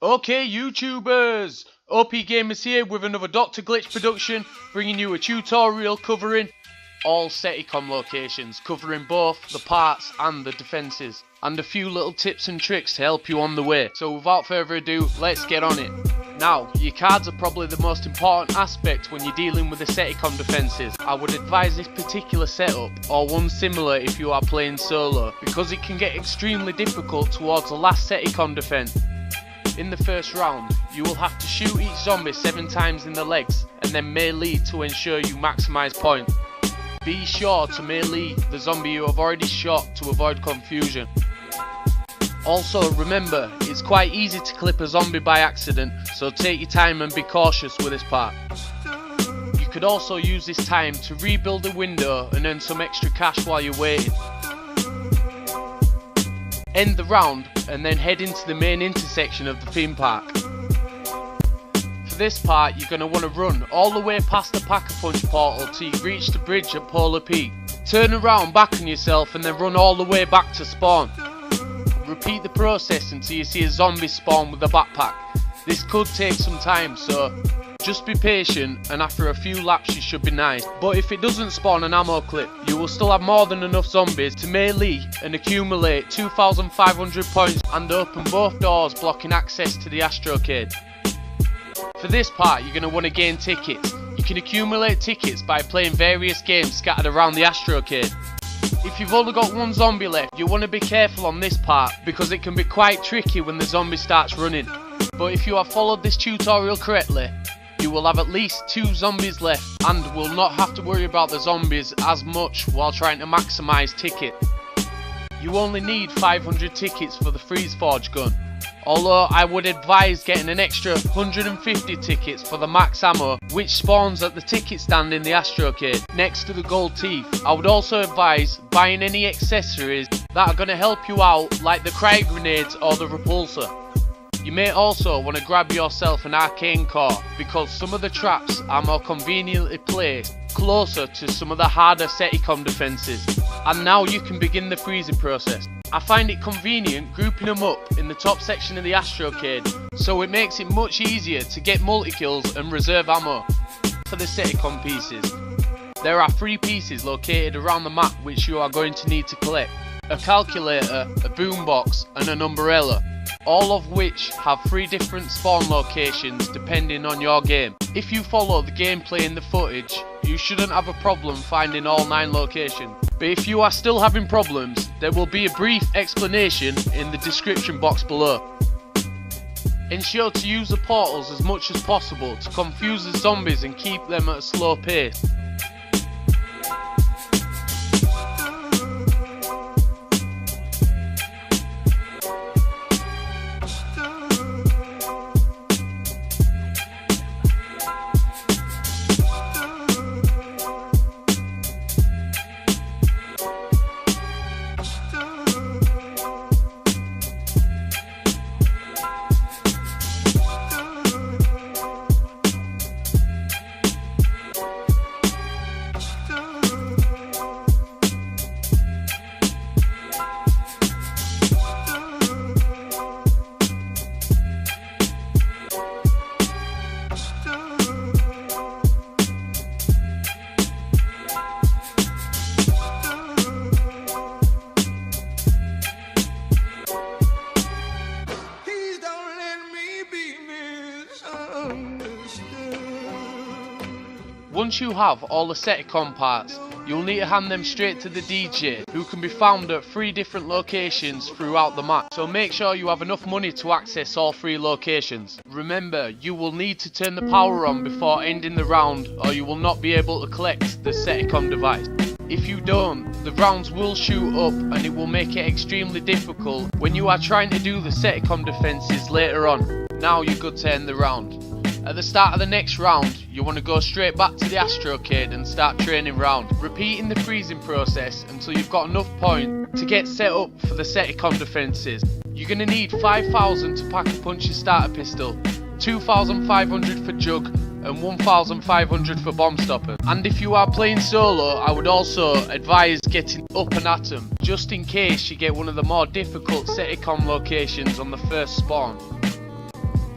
Okay YouTubers, OP Gamers here with another Dr. Glitch production, bringing you a tutorial covering all Seti-Com locations, covering both the parts and the defences, and a few little tips and tricks to help you on the way. So without further ado, let's get on it. Now, your cards are probably the most important aspect when you're dealing with the Seti-Com defences. I would advise this particular setup, or one similar if you are playing solo, because it can get extremely difficult towards the last Seti-Com defence. In the first round, you will have to shoot each zombie 7 times in the legs, and then melee to ensure you maximise points. Be sure to melee the zombie you have already shot to avoid confusion. Also remember, it's quite easy to clip a zombie by accident, so take your time and be cautious with this part. You could also use this time to rebuild a window and earn some extra cash while you're waiting. End the round and then head into the main intersection of the theme park. For this part, you're going to want to run all the way past the Pack-a-Punch portal till you reach the bridge at Polar Peak. Turn around back on yourself and then run all the way back to spawn. Repeat the process until you see a zombie spawn with a backpack. This could take some time, so just be patient, and after a few laps you should be nice. But if it doesn't spawn an ammo clip, you will still have more than enough zombies to melee and accumulate 2,500 points and open both doors blocking access to the astrocade. For this part, you're going to want to gain tickets. You can accumulate tickets by playing various games scattered around the astrocade. If you've only got one zombie left, you want to be careful on this part because it can be quite tricky when the zombie starts running. But if you have followed this tutorial correctly, you will have at least 2 zombies left and will not have to worry about the zombies as much while trying to maximise ticket. You only need 500 tickets for the Freeze Forge gun, although I would advise getting an extra 150 tickets for the max ammo, which spawns at the ticket stand in the astrocade next to the gold teeth. I would also advise buying any accessories that are going to help you out, like the cryo grenades or the repulsor. You may also want to grab yourself an arcane core, because some of the traps are more conveniently placed closer to some of the harder Seti-Com defences. And now you can begin the freezing process. I find it convenient grouping them up in the top section of the astrocade, so it makes it much easier to get multi-kills and reserve ammo. For the Seti-Com pieces, there are 3 pieces located around the map which you are going to need to collect: a calculator, a boom box and an umbrella, all of which have 3 different spawn locations depending on your game. If you follow the gameplay in the footage, you shouldn't have a problem finding all 9 locations. But if you are still having problems, there will be a brief explanation in the description box below. Ensure to use the portals as much as possible to confuse the zombies and keep them at a slow pace. Once you have all the Seti-Com parts, you'll need to hand them straight to the DJ, who can be found at 3 different locations throughout the map, so make sure you have enough money to access all 3 locations. Remember, you will need to turn the power on before ending the round, or you will not be able to collect the Seti-Com device. If you don't, the rounds will shoot up and it will make it extremely difficult when you are trying to do the Seti-Com defences later on. Now you're good to end the round. At the start of the next round, you want to go straight back to the astrocade and start training round, repeating the freezing process until you've got enough points to get set up for the Seti-Com defences. You're going to need 5,000 to pack a punch your starter pistol, 2,500 for jug and 1,500 for bomb stopper. And if you are playing solo, I would also advise getting up an atom, just in case you get one of the more difficult Seti-Com locations on the first spawn.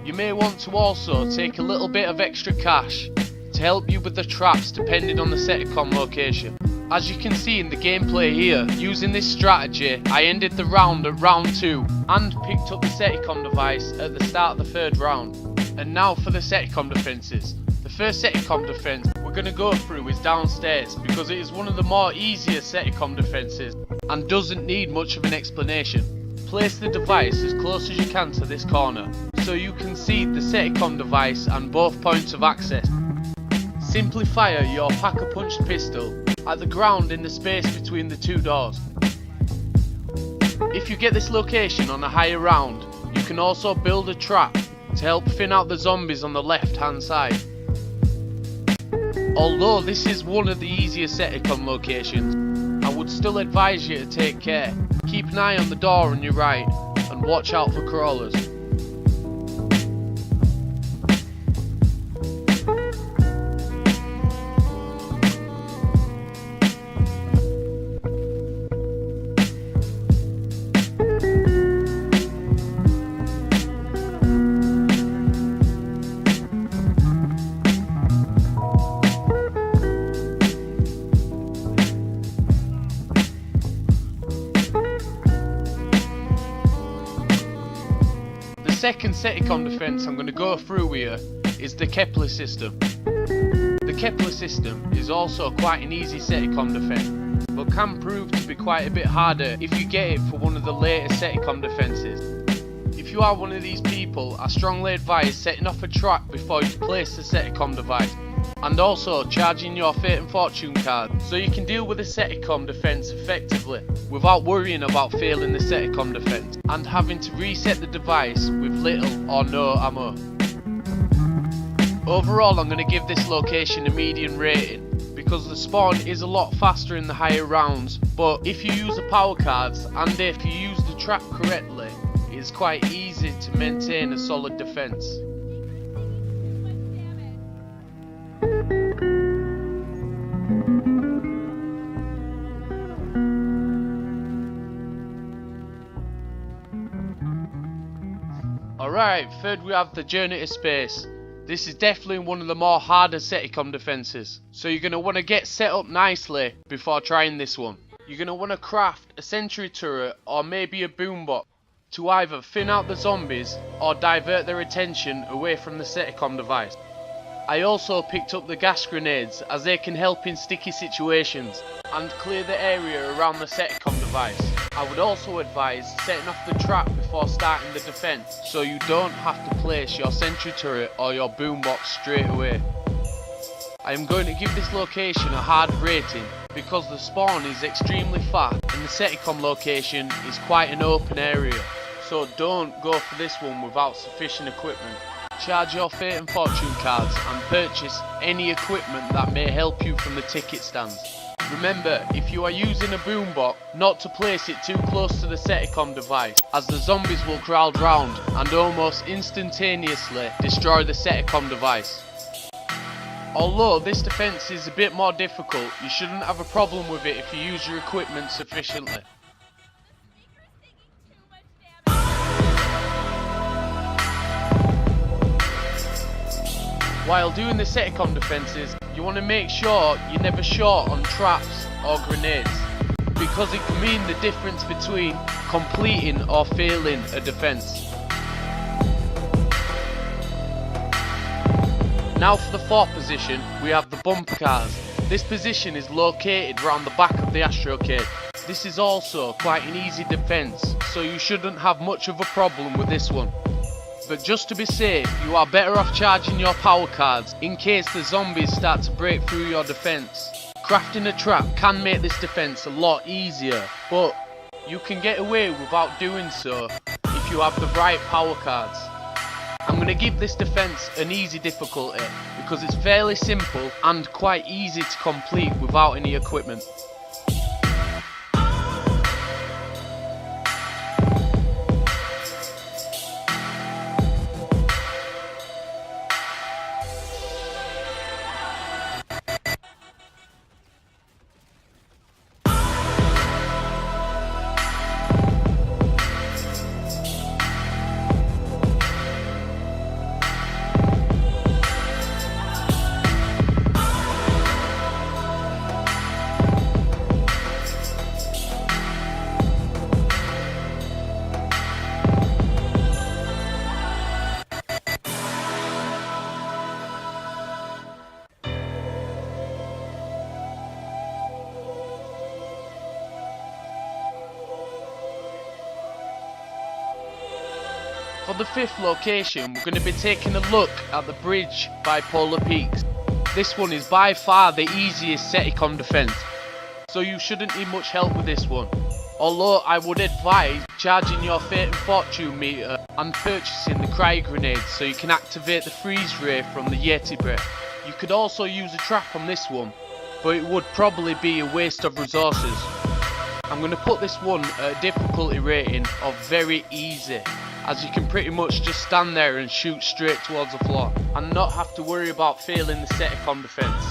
You may want to also take a little bit of extra cash to help you with the traps depending on the Seti-Com location. As you can see in the gameplay here, using this strategy, I ended the round at round 2 and picked up the Seti-Com device at the start of the 3rd round. And now for the Seti-Com defences. The first Seti-Com defence we're going to go through is downstairs because it is one of the more easier Seti-Com defences and doesn't need much of an explanation. Place the device as close as you can to this corner so you can see the Seti-Com device and both points of access. Simply fire your pack-a-punch pistol at the ground in the space between the 2 doors. If you get this location on a higher round, you can also build a trap to help thin out the zombies on the left hand side. Although this is one of the easier Seti-Com locations, I would still advise you to take care. Keep an eye on the door on your right and watch out for crawlers. The second Seti-Com defence I'm going to go through here is the Kepler system. The Kepler system is also quite an easy Seti-Com defence, but can prove to be quite a bit harder if you get it for one of the later Seti-Com defences. If you are one of these people, I strongly advise setting off a trap before you place the Seti-Com device, and also charging your Fate and Fortune card so you can deal with the Seti-Com defence effectively without worrying about failing the Seti-Com defence and having to reset the device with little or no ammo. Overall, I'm going to give this location a medium rating because the spawn is a lot faster in the higher rounds, but if you use the power cards and if you use the trap correctly, it is quite easy to maintain a solid defence. Alright, third we have the Journey to Space. This is definitely one of the more harder Seti-Com defences, so you're going to want to get set up nicely before trying this one. You're going to want to craft a sentry turret or maybe a boom box to either thin out the zombies or divert their attention away from the Seti-Com device. I also picked up the gas grenades as they can help in sticky situations and clear the area around the Seti-Com device. I would also advise setting off the trap before starting the defence so you don't have to place your sentry turret or your boombox straight away. I am going to give this location a hard rating because the spawn is extremely fast and the Seti-Com location is quite an open area, so don't go for this one without sufficient equipment. Charge your Fate and Fortune cards and purchase any equipment that may help you from the ticket stands. Remember, if you are using a boombox, not to place it too close to the Seti-Com device, as the zombies will crowd round and almost instantaneously destroy the Seti-Com device. Although this defense is a bit more difficult, you shouldn't have a problem with it if you use your equipment sufficiently. While doing the Seti-Com defences, you want to make sure you're never short on traps or grenades, because it can mean the difference between completing or failing a defence. Now for the fourth position, we have the bumper cars. This position is located around the back of the astrocade. This is also quite an easy defence, so you shouldn't have much of a problem with this one. But just to be safe, you are better off charging your power cards in case the zombies start to break through your defence. Crafting a trap can make this defence a lot easier, but you can get away without doing so if you have the right power cards. I'm going to give this defence an easy difficulty because it's fairly simple and quite easy to complete without any equipment. For the fifth location, we're going to be taking a look at the bridge by Polar Peaks. This one is by far the easiest Seti-Com defense, so you shouldn't need much help with this one. Although I would advise charging your Fate and Fortune meter and purchasing the cryo grenades so you can activate the freeze ray from the Yeti breath. You could also use a trap on this one, but it would probably be a waste of resources. I'm going to put this one at a difficulty rating of very easy, as you can pretty much just stand there and shoot straight towards the floor and not have to worry about failing the Seti-Com defense.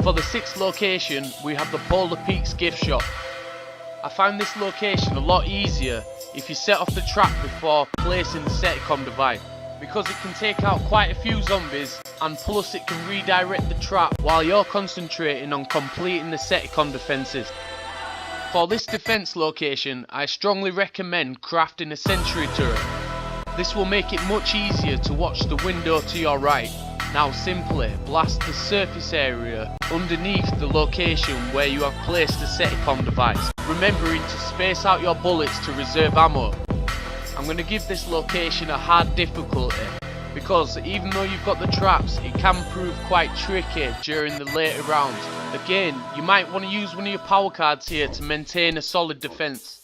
For the sixth location, we have the Polar Peaks gift shop. I found this location a lot easier if you set off the trap before placing the Seti-Com device, because it can take out quite a few zombies, and plus it can redirect the trap while you're concentrating on completing the Seti-Com defences. For this defence location, I strongly recommend crafting a sentry turret. This will make it much easier to watch the window to your right. Now simply blast the surface area underneath the location where you have placed the Seti-Com device, remembering to space out your bullets to reserve ammo. I'm going to give this location a hard difficulty, because even though you've got the traps, it can prove quite tricky during the later rounds. Again, you might want to use one of your power cards here to maintain a solid defense.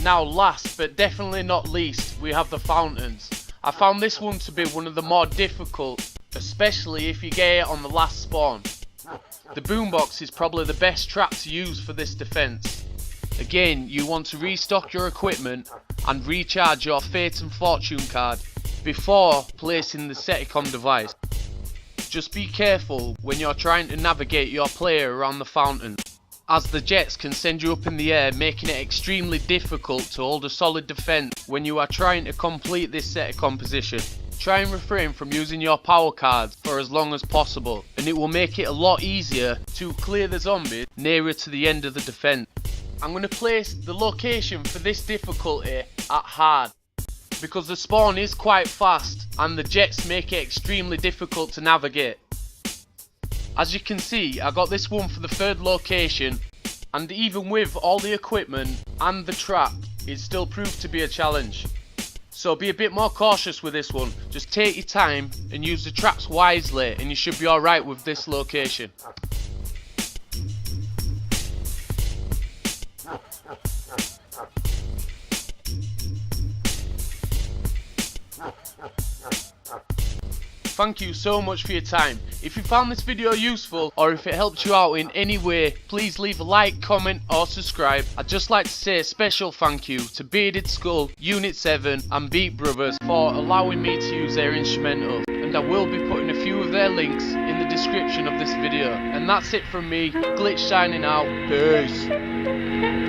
Now last but definitely not least, we have the fountains. I found this one to be one of the more difficult, especially if you get it on the last spawn. The boombox is probably the best trap to use for this defense. Again, you want to restock your equipment and recharge your Fate and Fortune card before placing the Seti-Com device. Just be careful when you're trying to navigate your player around the fountain, as the jets can send you up in the air, making it extremely difficult to hold a solid defense when you are trying to complete this Seti-Com position. Try and refrain from using your power cards for as long as possible, and it will make it a lot easier to clear the zombies nearer to the end of the defense. I'm going to place the location for this difficulty at hard, because the spawn is quite fast and the jets make it extremely difficult to navigate. As you can see, I got this one for the third location, and even with all the equipment and the trap, it still proved to be a challenge. So be a bit more cautious with this one. Just take your time and use the traps wisely, and you should be alright with this location. Thank you so much for your time. If you found this video useful, or if it helped you out in any way, please leave a like, comment or subscribe. I'd just like to say a special thank you to Bearded Skull, Unit 7 and Beat Brothers for allowing me to use their instrumental, and I will be putting a few of their links in the description of this video. And that's it from me, Glitch signing out, peace.